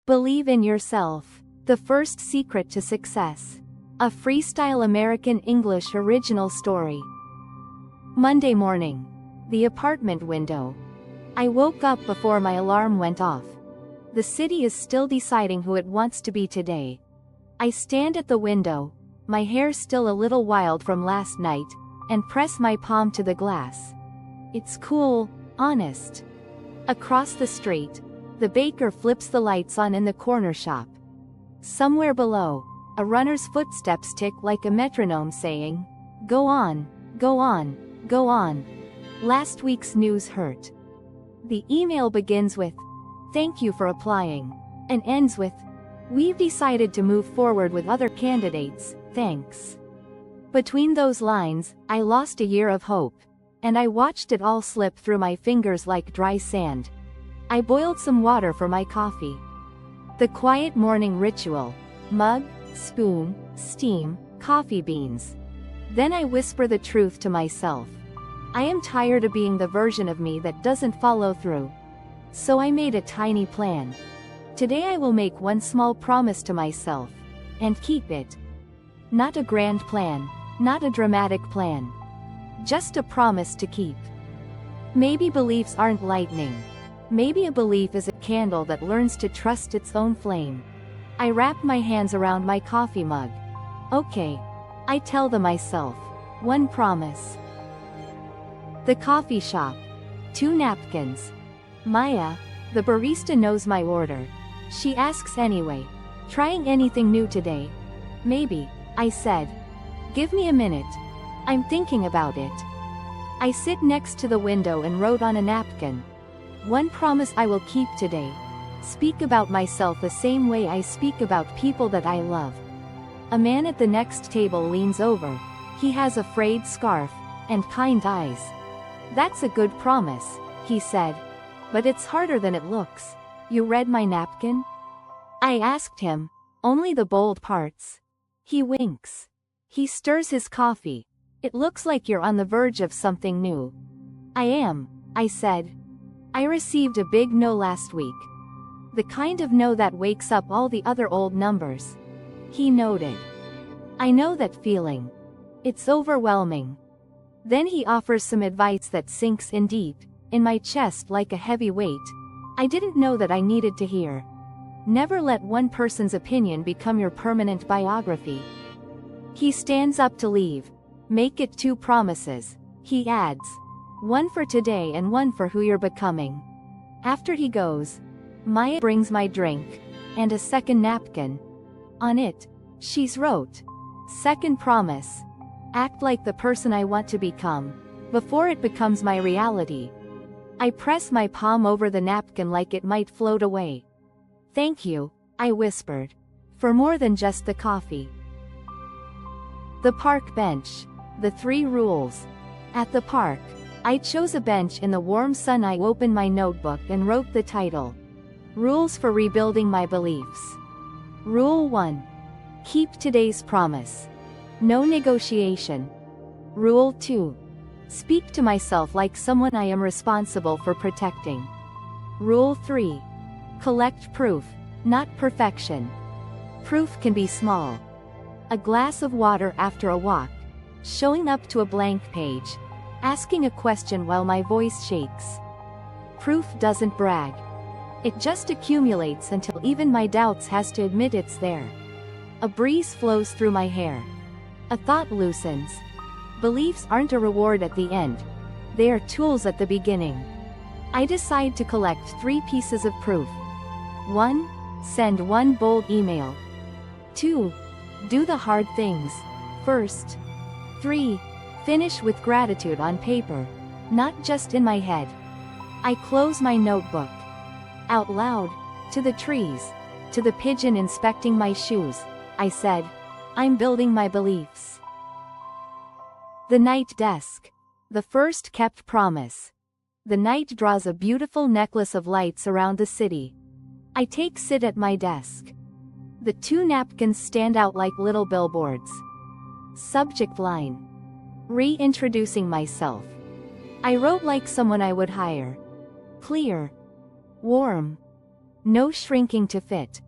Believe in yourself. The first secret to success. A Freestyle American English original story. Monday morning. The apartment window. I woke up before my alarm went off. The city is still deciding who it wants to be today. I stand at the window, my hair still a little wild from last night, and press my palm to the glass. It's cool, honest. Across the street, the baker flips the lights on in the corner shop. Somewhere below, a runner's footsteps tick like a metronome saying, "Go on, go on, go on." Last week's news hurt. The email begins with, "Thank you for applying," and ends with, "We've decided to move forward with other candidates, thanks." Between those lines, I lost a year of hope, and I watched it all slip through my fingers like dry sand. I boiled some water for my coffee. The quiet morning ritual: mug, spoon, steam, coffee beans. Then I whisper the truth to myself. I am tired of being the version of me that doesn't follow through. So I made a tiny plan. Today I will make one small promise to myself, and keep it. Not a grand plan, not a dramatic plan. Just a promise to keep. Maybe beliefs aren't lightning. Maybe a belief is a candle that learns to trust its own flame. I wrap my hands around my coffee mug. Okay. I tell myself. One promise. The coffee shop. 2 napkins. Maya, the barista, knows my order. She asks anyway. Trying anything new today? Maybe, I said. Give me a minute. I'm thinking about it. I sit next to the window and wrote on a napkin. One promise I will keep today. Speak about myself the same way I speak about people that I love. A man at the next table leans over. He has a frayed scarf, and kind eyes. That's a good promise, he said. But it's harder than it looks. You read my napkin? I asked him. Only the bold parts. He winks. He stirs his coffee. It looks like you're on the verge of something new. I am, I said. I received a big no last week. The kind of no that wakes up all the other old numbers. He nodded. I know that feeling. It's overwhelming. Then he offers some advice that sinks in deep, in my chest like a heavy weight. I didn't know that I needed to hear. Never let one person's opinion become your permanent biography. He stands up to leave. Make it 2 promises, he adds. One for today and one for who you're becoming. After he goes, Maya brings my drink, and a second napkin. On it, she's wrote, "Second promise. Act like the person I want to become, before it becomes my reality." I press my palm over the napkin like it might float away. Thank you, I whispered. For more than just the coffee. The park bench. The 3 rules. At the park, I chose a bench in the warm sun. I opened my notebook and wrote the title. Rules for Rebuilding My Beliefs. Rule 1. Keep today's promise. No negotiation. Rule 2. Speak to myself like someone I am responsible for protecting. Rule 3. Collect proof, not perfection. Proof can be small. A glass of water after a walk. Showing up to a blank page. Asking a question while my voice shakes. Proof doesn't brag. It just accumulates until even my doubts has to admit it's there. A breeze flows through my hair. A thought loosens. Beliefs aren't a reward at the end. They are tools at the beginning. I decide to collect 3 pieces of proof. 1. Send one bold email. 2. Do the hard things first. 3. Finish with gratitude on paper, not just in my head. I close my notebook. Out loud, to the trees, to the pigeon inspecting my shoes, I said, I'm building my beliefs. The night desk. The first kept promise. The night draws a beautiful necklace of lights around the city. I take sit at my desk. The 2 napkins stand out like little billboards. Subject line. Reintroducing myself. I wrote like someone I would hire. Clear. Warm. No shrinking to fit.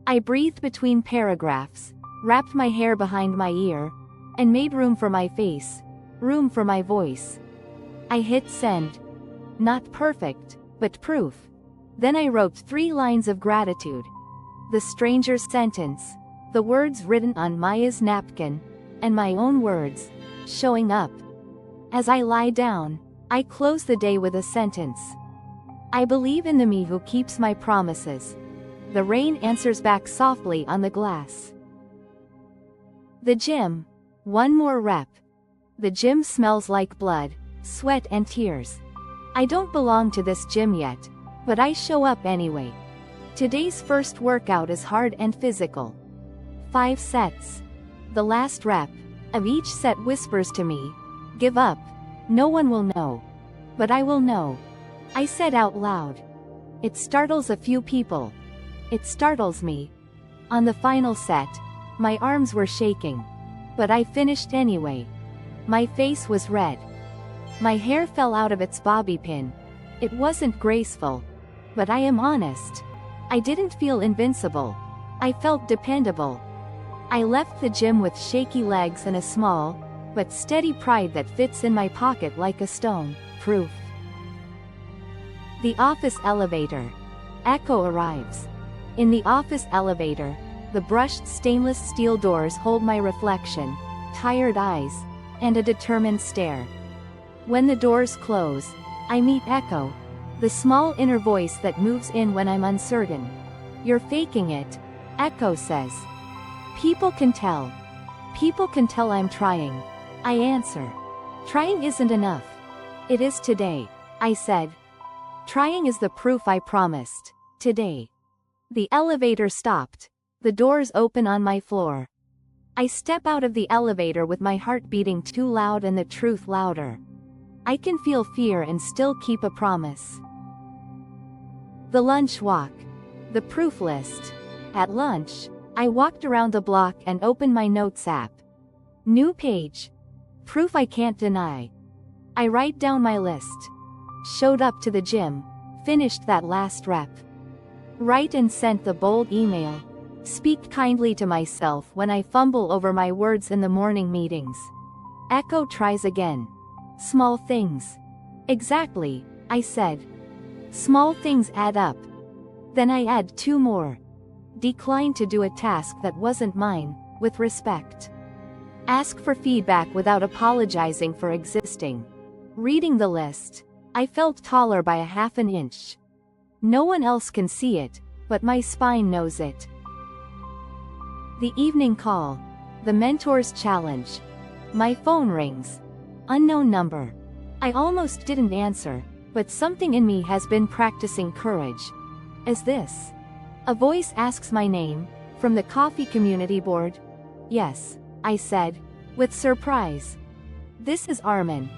I breathed between paragraphs, wrapped my hair behind my ear, and made room for my face, room for my voice. I hit send. Not perfect, but proof. Then I wrote 3 lines of gratitude. The stranger's sentence, the words written on Maya's napkin, and my own words, showing up. As I lie down, I close the day with a sentence. I believe in the me who keeps my promises. The rain answers back softly on the glass. The gym. 1 more rep. The gym smells like blood, sweat and tears. I don't belong to this gym yet, but I show up anyway. Today's first workout is hard and physical. 5 sets. The last rep of each set whispers to me, give up. No one will know. But I will know. I said out loud. It startles a few people. It startles me. On the final set, my arms were shaking. But I finished anyway. My face was red. My hair fell out of its bobby pin. It wasn't graceful. But I am honest. I didn't feel invincible. I felt dependable. I left the gym with shaky legs and a small, but steady pride that fits in my pocket like a stone. Proof. The office elevator. Echo arrives. In the office elevator, the brushed stainless steel doors hold my reflection, tired eyes, and a determined stare. When the doors close, I meet Echo, the small inner voice that moves in when I'm uncertain. You're faking it, Echo says. People can tell. People can tell I'm trying. I answer. Trying isn't enough. It is today, I said. Trying is the proof I promised. Today. The elevator stopped. The doors open on my floor. I step out of the elevator with my heart beating too loud and the truth louder. I can feel fear and still keep a promise. The lunch walk. The proof list. At lunch, I walked around the block and opened my notes app. New page. Proof I can't deny. I write down my list. Showed up to the gym. Finished that last rep. Write and sent the bold email. Speak kindly to myself when I fumble over my words in the morning meetings. Echo tries again. Small things. Exactly, I said. Small things add up. Then I add 2 more. Decline to do a task that wasn't mine, with respect. Ask for feedback without apologizing for existing. Reading the list, I felt taller by a half an inch. No one else can see it, but my spine knows it. The evening call. The mentor's challenge. My phone rings. Unknown number. I almost didn't answer, but something in me has been practicing courage. Is this? A voice asks my name, from the coffee community board. Yes, I said, with surprise. This is Armin.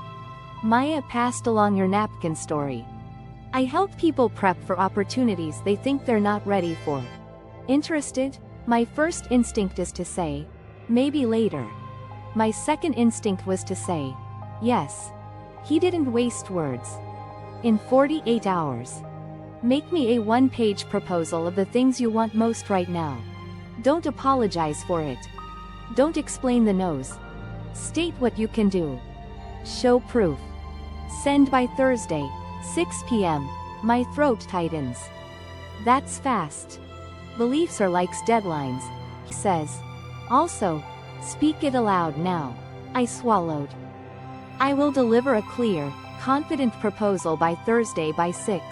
Maya passed along your napkin story. I help people prep for opportunities they think they're not ready for. Interested? My first instinct is to say, maybe later. My second instinct was to say, yes. He didn't waste words. In 48 hours. Make me a 1-page proposal of the things you want most right now. Don't apologize for it. Don't explain the no's. State what you can do. Show proof. Send by Thursday, 6 p.m. My throat tightens. That's fast. Beliefs are like deadlines, he says. Also, speak it aloud now. I swallowed. I will deliver a clear, confident proposal by Thursday by 6.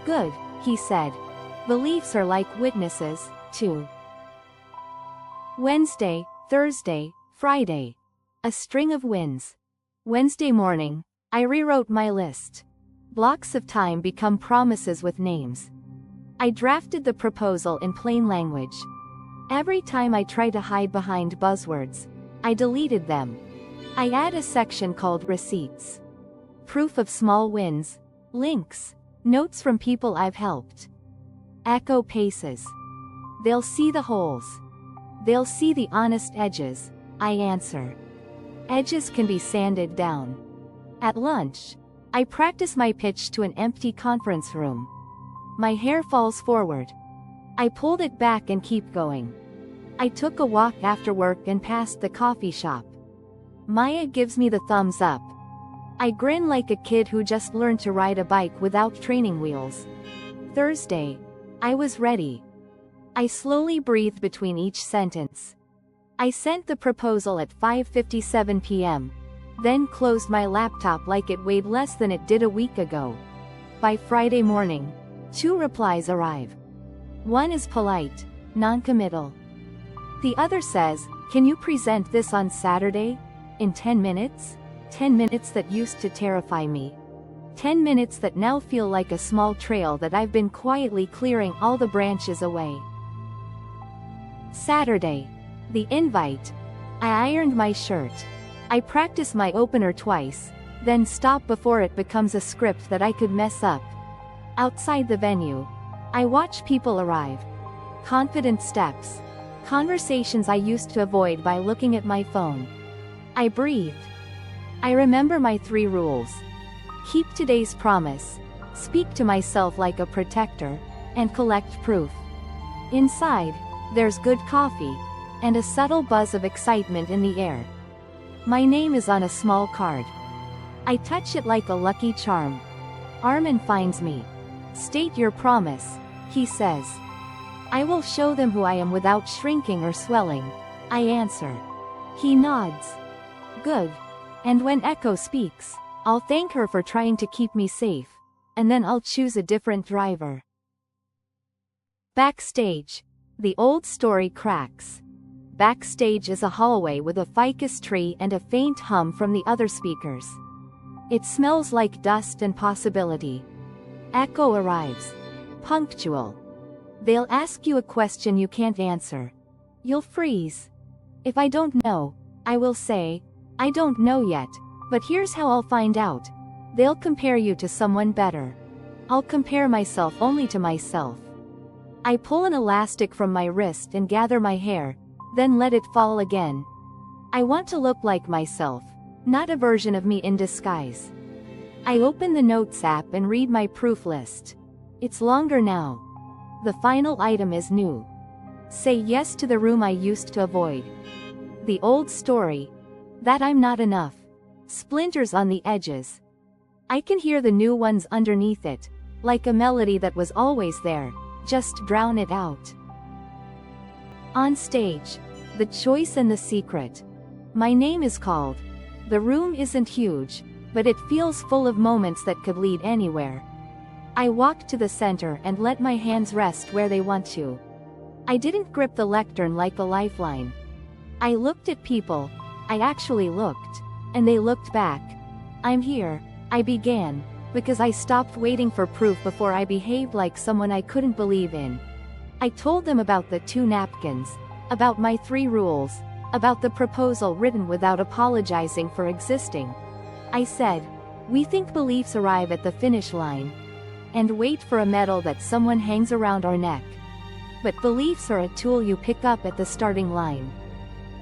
Good, he said. Beliefs are like witnesses, too. Wednesday, Thursday, Friday. A string of wins. Wednesday morning, I rewrote my list. Blocks of time become promises with names. I drafted the proposal in plain language. Every time I try to hide behind buzzwords, I deleted them. I add a section called Receipts. Proof of small wins, links, notes from people I've helped. Echo paces. They'll see the holes. They'll see the honest edges, I answer. Edges can be sanded down. At lunch, I practice my pitch to an empty conference room. My hair falls forward. I pulled it back and keep going. I took a walk after work and past the coffee shop. Maya gives me the thumbs up. I grin like a kid who just learned to ride a bike without training wheels. Thursday. I was ready. I slowly breathed between each sentence. I sent the proposal at 5:57 p.m., then closed my laptop like it weighed less than it did a week ago. By Friday morning, 2 replies arrive. One is polite, non-committal. The other says, "Can you present this on Saturday? In 10 minutes? 10 minutes that used to terrify me. 10 minutes that now feel like a small trail that I've been quietly clearing all the branches away." Saturday. The invite. I ironed my shirt. I practice my opener twice, then stop before it becomes a script that I could mess up. Outside the venue, I watch people arrive. Confident steps. Conversations I used to avoid by looking at my phone. I breathe. I remember my 3 rules. Keep today's promise, speak to myself like a protector, and collect proof. Inside, there's good coffee, and a subtle buzz of excitement in the air. My name is on a small card. I touch it like a lucky charm. Armin finds me. "State your promise," he says. "I will show them who I am without shrinking or swelling," I answer. He nods. "Good. And when Echo speaks, I'll thank her for trying to keep me safe, and then I'll choose a different driver." Backstage. The old story cracks. Backstage is a hallway with a ficus tree and a faint hum from the other speakers. It smells like dust and possibility. Echo arrives. Punctual. They'll ask you a question you can't answer. You'll freeze. If I don't know, I will say, "I don't know yet, but here's how I'll find out." They'll compare you to someone better. I'll compare myself only to myself. I pull an elastic from my wrist and gather my hair, then let it fall again. I want to look like myself, not a version of me in disguise. I open the Notes app and read my proof list. It's longer now. The final item is new. Say yes to the room I used to avoid. The old story. That I'm not enough. Splinters on the edges. I can hear the new ones underneath it, like a melody that was always there, just drown it out. On stage. The choice and the secret. My name is called. The room isn't huge, but it feels full of moments that could lead anywhere. I walk to the center and let my hands rest where they want to. I didn't grip the lectern like a lifeline. I looked at people. I actually looked. And they looked back. "I'm here," I began, because I stopped waiting for proof before I behaved like someone I couldn't believe in. I told them about the 2 napkins, about my 3 rules, about the proposal written without apologizing for existing. I said, "We think beliefs arrive at the finish line and wait for a medal that someone hangs around our neck. But beliefs are a tool you pick up at the starting line.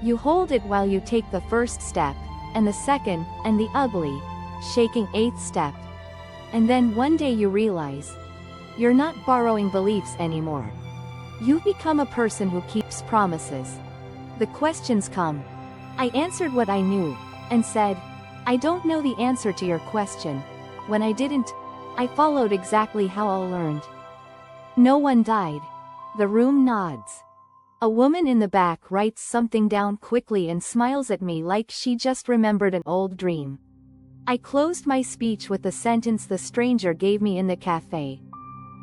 You hold it while you take the first step, and the second, and the ugly, shaking 8th step. And then one day you realize you're not borrowing beliefs anymore. You've become a person who keeps promises." The questions come. I answered what I knew, and said, "I don't know the answer to your question." When I didn't, I followed exactly how I learned. No one died. The room nods. A woman in the back writes something down quickly and smiles at me like she just remembered an old dream. I closed my speech with the sentence the stranger gave me in the cafe.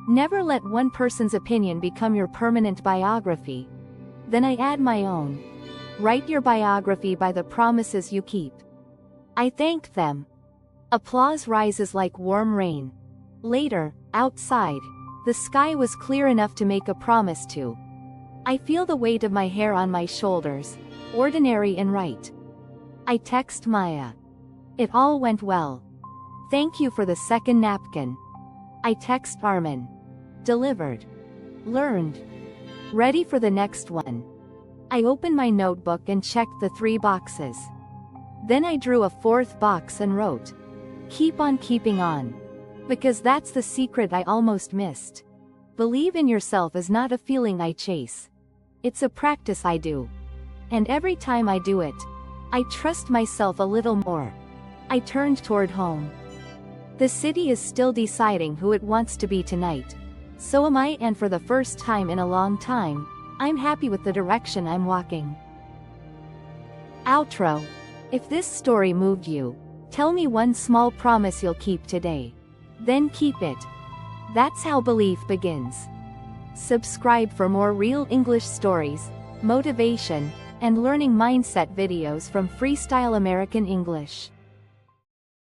Never let one person's opinion become your permanent biography. Then I add my own. Write your biography by the promises you keep. I thanked them. Applause rises like warm rain. Later, outside, the sky was clear enough to make a promise to. I feel the weight of my hair on my shoulders, ordinary and right. I text Maya. It all went well. Thank you for the second napkin. I text Armin. Delivered. Learned. Ready for the next one. I opened my notebook and checked the 3 boxes. Then I drew a 4th box and wrote, "Keep on keeping on." Because that's the secret I almost missed. Believe in yourself is not a feeling I chase. It's a practice I do. And every time I do it, I trust myself a little more. I turned toward home. The city is still deciding who it wants to be tonight. So am I, and for the first time in a long time, I'm happy with the direction I'm walking. Outro. If this story moved you, tell me one small promise you'll keep today. Then keep it. That's how belief begins. Subscribe for more real English stories, motivation, and learning mindset videos from Freestyle American English.